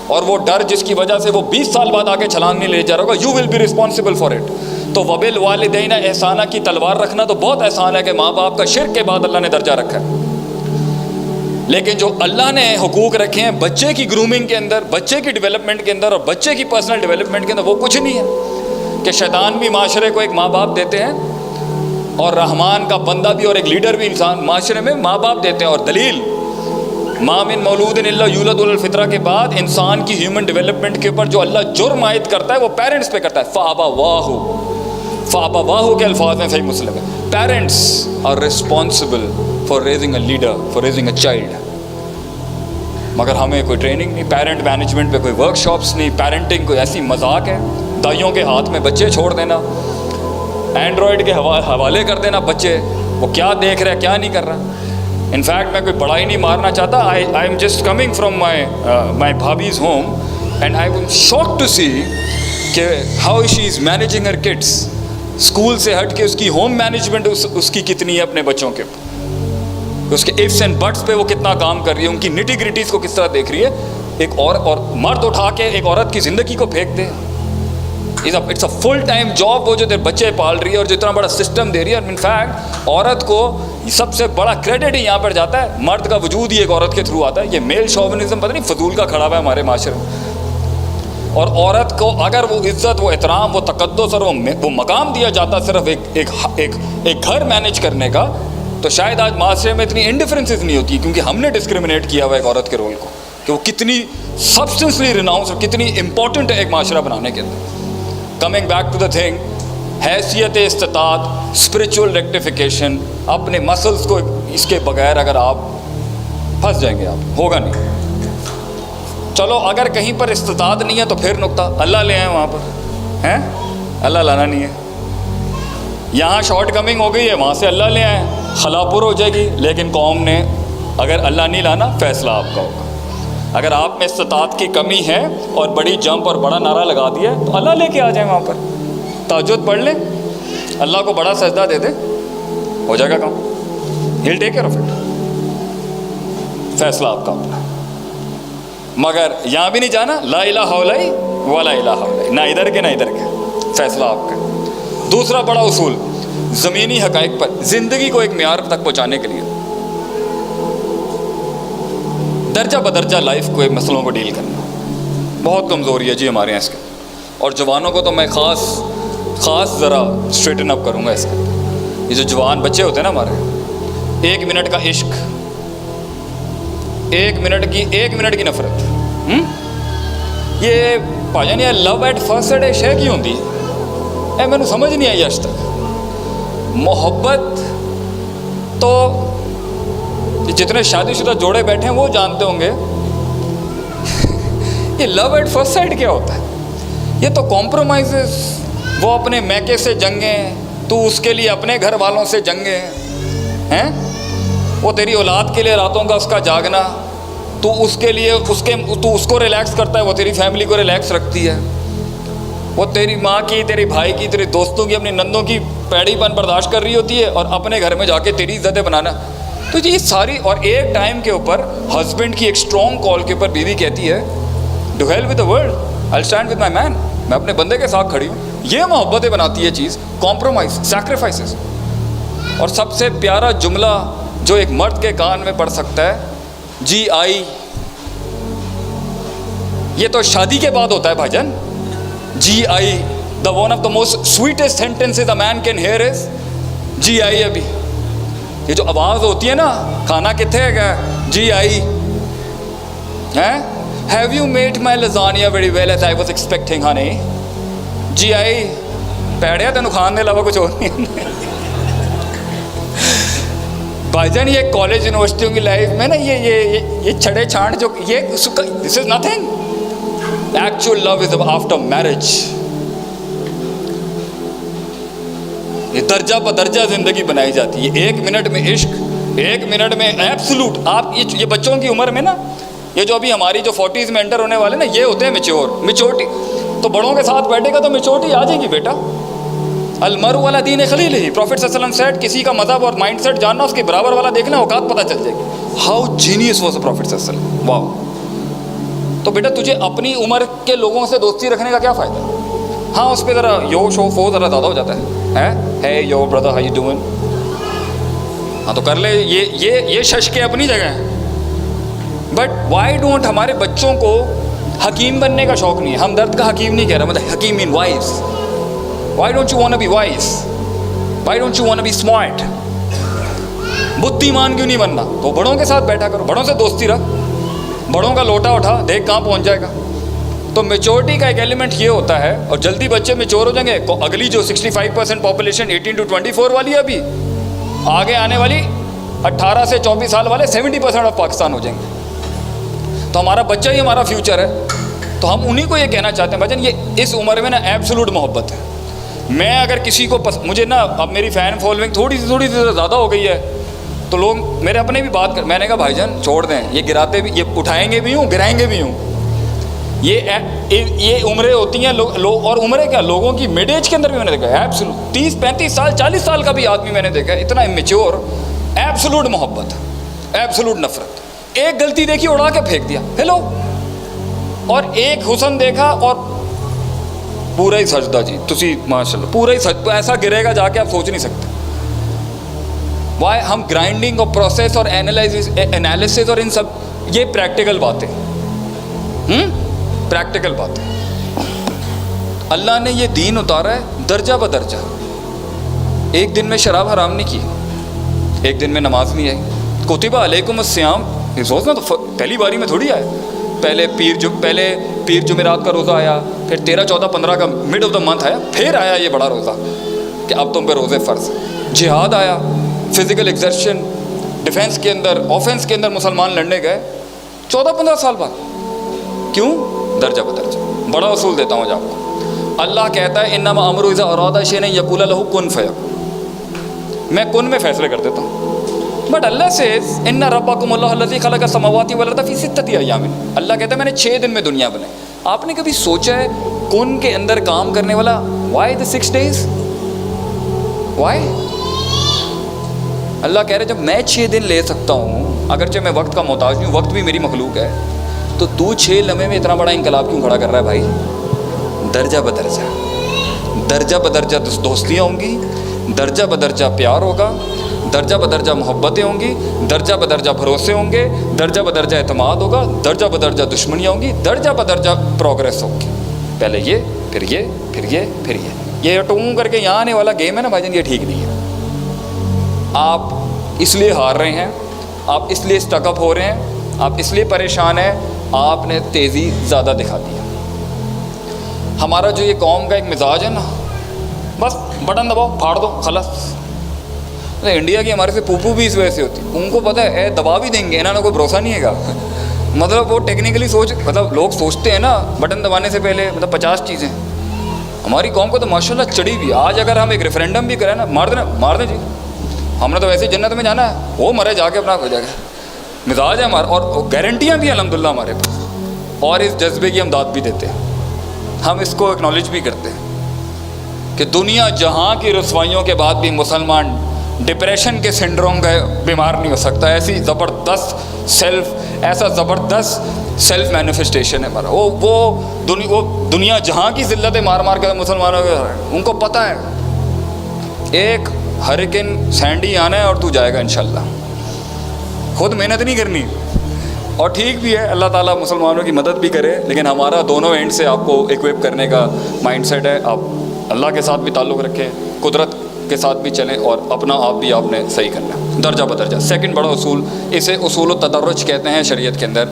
اور وہ ڈر جس کی وجہ سے وہ 20 سال بعد آگے چھلانگ نہیں لے جا رہا ہوگا, you will be responsible for it. تو وبالوالدین احسانہ کی تلوار رکھنا تو بہت احسان ہے کہ ماں باپ کا شرک کے بعد اللہ نے درجہ رکھا ہے. لیکن جو اللہ نے حقوق رکھے ہیں بچے کی گرومنگ کے اندر, بچے کی ڈیولپمنٹ کے اندر اور بچے کی پرسنل ڈیولپمنٹ کے اندر, وہ کچھ نہیں ہے. کہ شیطان بھی معاشرے کو ایک ماں باپ دیتے ہیں, اور رحمان کا بندہ بھی اور ایک لیڈر بھی انسان معاشرے میں ماں باپ دیتے ہیں. اور دلیل ما من مولود الا یولد علی الفطرہ کے بعد انسان کی ہیومن ڈیولپمنٹ کے اوپر جو اللہ جرم عائد کرتا ہے وہ پیرنٹس پہ کرتا ہے. فابواہ کے الفاظ میں صحیح مسلم ہے, parents are responsible for raising a leader, for raising a child. مگر ہمیں کوئی ٹریننگ نہیں, پیرنٹ مینجمنٹ پہ کوئی ورک شاپس نہیں. پیرنٹنگ کوئی ایسی مذاق ہے, دائیوں کے ہاتھ میں بچے چھوڑ دینا, اینڈرائڈ کے حوالے کر دینا بچے, وہ کیا دیکھ رہا ہے کیا نہیں کر رہا. انفیکٹ میں کوئی بڑائی نہیں مارنا چاہتا. I am just coming from my bhabhi's home and I was shock to see کہ how she is managing her kids. School سے ہٹ کے اس کی ہوم مینجمنٹ اس کی کتنی ہے اپنے بچوں کے, اس کے ifs اینڈ بٹس پہ وہ کتنا کام کر رہی ہے, ان کی نٹی گریٹیز کو کس طرح دیکھ رہی ہے. ایک اور مرد اٹھا کے ایک عورت کی زندگی کو پھینک دے, it's a full time job. وہ جو بچے پال رہی ہے اور جو اتنا بڑا سسٹم دے رہی ہے. اور انفیکٹ عورت کو سب سے بڑا کریڈٹ ہی یہاں پر جاتا ہے, مرد کا وجود ہی ایک عورت کے تھرو آتا ہے. یہ میل شوونزم پتہ نہیں فضول کا کھڑا ہوا ہے ہمارے معاشرے میں. اور عورت کو اگر وہ عزت, وہ احترام, وہ تقدس اور وہ مقام دیا جاتا صرف ایک گھر مینیج کرنے کا, تو شاید آج معاشرے میں اتنی انڈیفرنسز نہیں ہوتی, کیونکہ ہم نے ڈسکریمنیٹ کیا ہوا ایک عورت کے رول کو کہ وہ کتنی سبسٹنسلی ریناؤنس اور کتنی امپورٹنٹ ہے ایک معاشرہ بنانے کے اندر. Coming back to the thing, حیثیت استطاعت, اسپرچول ریکٹیفیکیشن, اپنے مسلس کو اس کے بغیر اگر آپ پھنس جائیں گے, آپ ہوگا نہیں. چلو اگر کہیں پر استطاعت نہیں ہے تو پھر نقطہ اللہ لے آئیں وہاں پر ہیں, اللہ لانا نہیں ہے. یہاں شارٹ کمنگ ہو گئی ہے, وہاں سے اللہ لے آئیں, خلا پر ہو جائے گی. لیکن قوم نے اگر اللہ نہیں لانا, فیصلہ آپ کا ہوگا. اگر آپ میں استطاعت کی کمی ہے اور بڑی جمپ اور بڑا نعرہ لگا دیا تو اللہ لے کے آ جائیں وہاں پر, تہجد پڑھ لیں, اللہ کو بڑا سجدہ دے دیں, ہو جائے گا کام. He'll take care of it, فیصلہ آپ کا ہوتا ہے. مگر یہاں بھی نہیں جانا, لا الہ الا ولا الہ الا, نہ ادھر کے نہ ادھر کے, فیصلہ آپ کا. دوسرا بڑا اصول, زمینی حقائق پر زندگی کو ایک معیار تک پہنچانے کے لیے درجہ بدرجہ لائف کو, مسئلوں کو ڈیل کرنا بہت کمزوری ہے جی ہمارے یہاں اس کے. اور جوانوں کو تو میں خاص ذرا اسٹریٹن اپ کروں گا اس کے. یہ جو جوان بچے ہوتے ہیں نا ہمارے, 1 منٹ کا عشق, 1 منٹ کی نفرت, یہ بھائی نہیں لو ایٹ فرسٹ سائٹ شے کی ہوتی ہے, میں نے سمجھ نہیں آئی آج تک. محبت تو جتنے شادی شدہ جوڑے بیٹھے ہیں وہ جانتے ہوں گے, یہ لو ایٹ فرسٹ سائٹ کیا ہوتا ہے. یہ تو کمپرومائزز, وہ اپنے میکے سے جنگیں, تو اس کے لیے اپنے گھر والوں سے جنگیں ہیں, وہ تیری اولاد کے لیے راتوں کا اس کا جاگنا, تو اس کے لیے تو اس کو ریلیکس کرتا ہے, وہ تیری فیملی کو ریلیکس رکھتی ہے, وہ تیری ماں کی, تیری بھائی کی, تیرے دوستوں کی, اپنی نندوں کی پیڑی پن برداشت کر رہی ہوتی ہے, اور اپنے گھر میں جا کے تیری عزتیں بنانا. تو یہ ساری, اور ایک ٹائم کے اوپر ہسبینڈ کی ایک اسٹرانگ کال کے اوپر بیوی کہتی ہے to hell with the world, I stand with my man, میں اپنے بندے کے ساتھ کھڑی ہوں. یہ محبتیں بناتی ہے چیز, کمپرومائز, سیکریفائسز. اور سب سے پیارا جملہ جو ایک مرد کے کان میں پڑ سکتا ہے, جی آئی. یہ تو شادی کے بعد ہوتا ہے بھائی جان, جی آئی. The one of the most sweetest sentences a man can hear is جی آئی. ابھی یہ جو آواز ہوتی ہے نا, کھانا کتنے ہے گا, جی آئی. Have you made my lasagna very well as I was expecting honey, جی آئی. پیڑیا تینوں کھان کے علاوہ کچھ اور نہیں. بھائی جان یہ کالج یونیورسٹیوں کی لائف میں نا یہ چھڑے چھانٹ جو یہ this is nothing. Actual love is after marriage. یہ درجہ بدرجہ زندگی بنائی جاتی ہے. 1 منٹ میں عشق, 1 منٹ میں ایبسلوٹ. آپ یہ بچوں کی عمر میں نا, یہ جو ابھی ہماری جو 40s میں انٹر ہونے والے نا, یہ ہوتے ہیں میچورٹی. تو بڑوں کے ساتھ بیٹھے گا تو میچورٹی آ جائے گی بیٹا. المرء علی دین خلیلہ, پروفیٹ صلی اللہ علیہ وسلم سیڈ, کسی کا مذہب اور مائنڈ سیٹ جاننا, اس کے برابر والا دیکھنا, اوقات پتہ چل جائے گی. How genius was the prophet صلی اللہ علیہ وسلم. واو. تو بیٹا تجھے اپنی عمر کے لوگوں سے دوستی رکھنے کا کیا فائدہ؟ ہاں اس پہ ذرا یو شو فو ذرا زیادہ ہو جاتا ہے ہے you Brother how you doing, ہاں تو کر لے، یہ شش کے اپنی جگہ ہے. بٹ وائی ڈونٹ ہمارے بچوں کو حکیم بننے کا شوق نہیں ہے. ہم درد کا حکیم نہیں کہہ رہے، مطلب حکیم man wise. Why don't you want be wise? Why don't you want be smart? بدھیمان کیوں نہیں بننا؟ تو بڑوں کے ساتھ بیٹھا کرو، بڑوں سے دوستی رکھ، بڑوں کا لوٹا اٹھا، دیکھ کہاں پہنچ جائے گا. تو میچورٹی کا ایک ایلیمنٹ یہ ہوتا ہے، اور جلدی بچے میچور ہو جائیں گے. اگلی جو 65% پاپولیشن 18 to 24 والی ہے، ابھی آگے آنے والی 18 سے 24 سال والے 70% آف پاکستان ہو جائیں گے. تو ہمارا بچہ ہی ہمارا فیوچر ہے. تو ہم انہیں کو یہ کہنا چاہتے ہیں بھائی یہ اس عمر میں نا ایبسولوٹ محبت ہے. میں اگر کسی کو مجھے نا اب میری فین فالوئنگ تھوڑی سی زیادہ ہو گئی ہے، تو لوگ میرے اپنے بھی بات میں نے کہا بھائی جان چھوڑ دیں، یہ گراتے بھی، یہ اٹھائیں گے بھی ہوں گرائیں گے بھی ہوں. یہ عمریں ہوتی ہیں لوگ، اور عمریں کیا لوگوں کی مڈ ایج کے اندر بھی میں نے دیکھا ہے ایبسولوٹ 30-35 سال 40 سال کا بھی آدمی میں نے دیکھا ہے اتنا امیچور. ایبسولوٹ محبت، ایبسولوٹ نفرت. ایک غلطی دیکھی اڑا کے پھینک دیا ہیلو، اور ایک حسن دیکھا اور پورا ہی سجدہ جی تسی ماشاء اللہ پورا ہی سجدہ ایسا گرے گا جا کے آپ سوچ نہیں سکتے. وائی ہم گرائنڈنگ اور پروسیس اور انالیسس اور ان سب یہ پریکٹیکل باتیں پریکٹیکل باتیں. اللہ نے یہ دین اتارا ہے درجہ بدرجہ. ایک دن میں شراب حرام نہیں کی، ایک دن میں نماز نہیں آئی. کتب علیکم الصیام، یہ سوچنا تو پہلی باری میں تھوڑی آیا. پہلے پیر جمعرات کا روزہ آیا، پھر 13 14 15 کا مڈ آف دا منتھ آیا، پھر آیا یہ بڑا روزہ کہ اب تم پہ روزے فرض. جہاد آیا، فزیکل ایکزرشن، ڈیفینس کے اندر آفینس کے اندر مسلمان لڑنے گئے 14-15 سال بعد. کیوں؟ درجہ بدرجہ. بڑا اصول دیتا ہوں آپ کو. اللہ کہتا ہے انما امرؤ اذا اراد شیئا یقول له کن فیکون. میں کن میں فیصلے کر دیتا ہوں. بٹ اللہ سیز ان ربکم اللہ الذی خلق السماوات والارض فی 6 ایام. اللہ کہتا ہے میں نے 6 دن میں دنیا بنائی. آپ نے کبھی سوچا ہے کن کے اندر کام کرنے والا وائی the 6 days؟ وائی؟ اللہ کہہ رہے جب میں 6 دن لے سکتا ہوں، اگرچہ میں وقت کا محتاج ہوں، وقت بھی میری مخلوق ہے، تو 6 لمحے میں اتنا بڑا انقلاب کیوں کھڑا کر رہا ہے بھائی؟ درجہ بدرجہ، درجہ بدرجہ دوستیاں ہوں گی، درجہ بدرجہ پیار ہوگا، درجہ بدرجہ محبتیں ہوں گی، درجہ بدرجہ بھروسے ہوں گے، درجہ بدرجہ اعتماد ہوگا، درجہ بدرجہ دشمنیاں ہوں گی، درجہ بدرجہ پروگریس ہوگی. پہلے یہ پھر یہ پھر یہ پھر یہ ٹون کر کے یہاں آنے والا گیم ہے نا بھائی جان، یہ ٹھیک نہیں ہے. آپ اس لیے ہار رہے ہیں، آپ اس لیے اسٹک اپ ہو رہے ہیں، آپ اس لیے پریشان ہیں، آپ نے تیزی زیادہ دکھا دی. ہمارا جو یہ قوم کا ایک مزاج ہے نا، بس بٹن دباؤ پھاڑ دو خلاص. انڈیا کی ہمارے سے پوپو بھی اس وجہ سے ہوتی. ان کو پتہ ہے دبا بھی دیں گے، انہوں نے کوئی بھروسہ نہیں ہے گا. مطلب وہ ٹیکنیکلی مطلب لوگ سوچتے ہیں نا بٹن دبانے سے پہلے 50 چیزیں. ہماری قوم کو تو ماشاءاللہ چڑھی بھی. آج اگر ہم ایک ریفرینڈم بھی کریں نا، مار دیں جی، ہم نے تو ویسے جنت میں جانا ہے، وہ مرے جا کے اپنا ہو جائے گا. مزاج ہے ہمارا، اور گارنٹیاں بھی الحمدللہ ہمارے پاس، اور اس جذبے کی ہم داد بھی دیتے ہیں. ہم اس کو اکنالج بھی کرتے ہیں کہ دنیا جہاں کی رسوائیوں کے بعد بھی مسلمان ڈپریشن کے سنڈروم کا بیمار نہیں ہو سکتا. ایسی زبردست ایسا زبردست سیلف مینیفیسٹیشن ہے ہمارا. وہ دنیا جہاں کی ذلتیں مار مار کے مسلمانوں کے ان کو پتہ ہے ایک ہریکن سینڈی آنا ہے اور تو جائے گا انشاءاللہ. خود محنت نہیں کرنی. اور ٹھیک بھی ہے، اللہ تعالیٰ مسلمانوں کی مدد بھی کرے، لیکن ہمارا دونوں اینڈ سے آپ کو اکوپ کرنے کا مائنڈ سیٹ ہے. آپ اللہ کے ساتھ بھی تعلق رکھیں، قدرت کے ساتھ بھی چلیں، اور اپنا آپ بھی آپ نے صحیح کرنا ہے. درجہ بدرجہ سیکنڈ بڑا اصول، اسے اصول التدرج کہتے ہیں شریعت کے اندر.